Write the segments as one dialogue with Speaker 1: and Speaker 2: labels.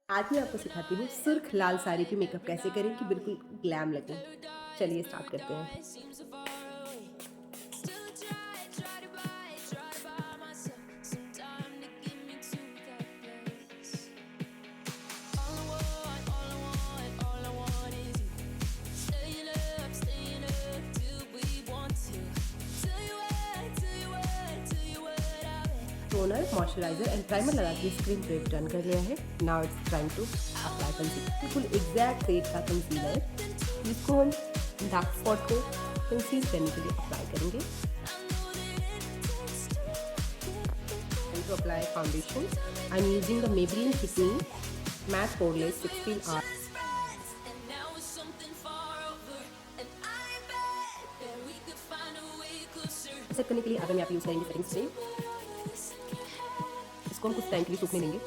Speaker 1: आज मैं आपको सिखाती हूँ सुर्ख लाल साड़ी की मेकअप कैसे करें कि बिल्कुल ग्लैम लगे। चलिए स्टार्ट करते हैं। टोनर, मॉइस्चराइजर एंड प्राइमर लगा के स्क्रीन प्रेप डन कर लिया है। Now it's time to apply concealer. बिल्कुल एग्जैक्ट शेड का कंसीलर जिसको हम डार्क स्पॉट को कंसील करने के लिए अप्लाई करेंगे। To apply foundation, I'm using the Maybelline Fit Me Matte Poreless 16 hour. Set करने के लिए अगर मैं आप यूज करेंगे सेटिंग्स से, इसको हम कुछ टाइम के लिए सूखने देंगे।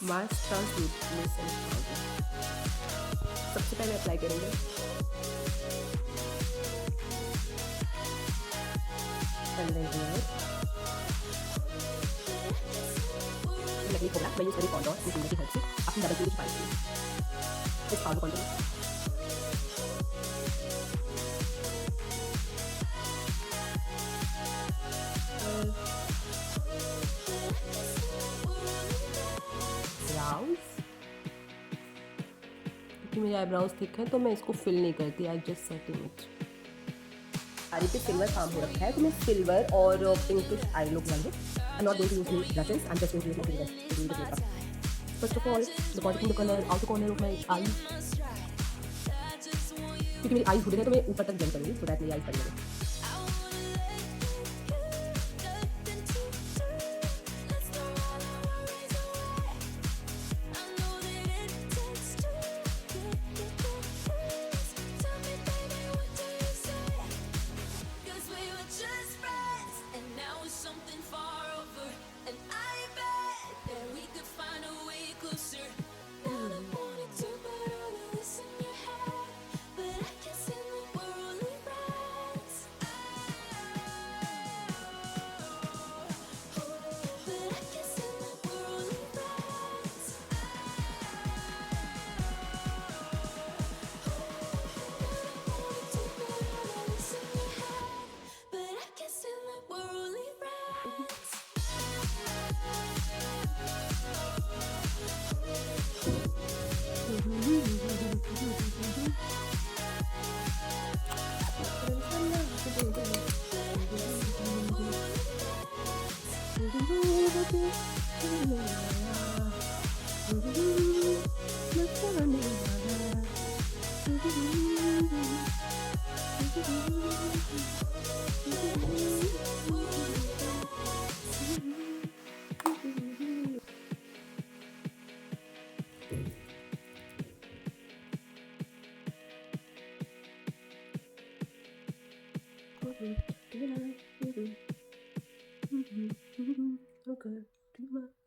Speaker 1: मास्क ट्रांसलूसेंट सबसे पहले अप्लाई करेंगे। लकड़ी खोला मैं यूज करी कॉन्डोर की हेल्प से अपनी डबल की पाई इस पाउडर कॉन्डोर ब्राउज। क्योंकि मेरे आईब्राउज थिक है तो मैं इसको फिल नहीं करती, I just setting it. Sari पे सिल्वर काम हो रखा है तो मैं सिल्वर और पिंकिश आई लुक लूंगी। I'm not going to use any brushes. I'm just going to use my fingers to do the makeup. First of all, depositing the color outer corner of my eyes. क्योंकि मेरी eyes hood है तो मैं ऊपर तक blend करूंगी so that मेरी eyes बन जाए। Okay.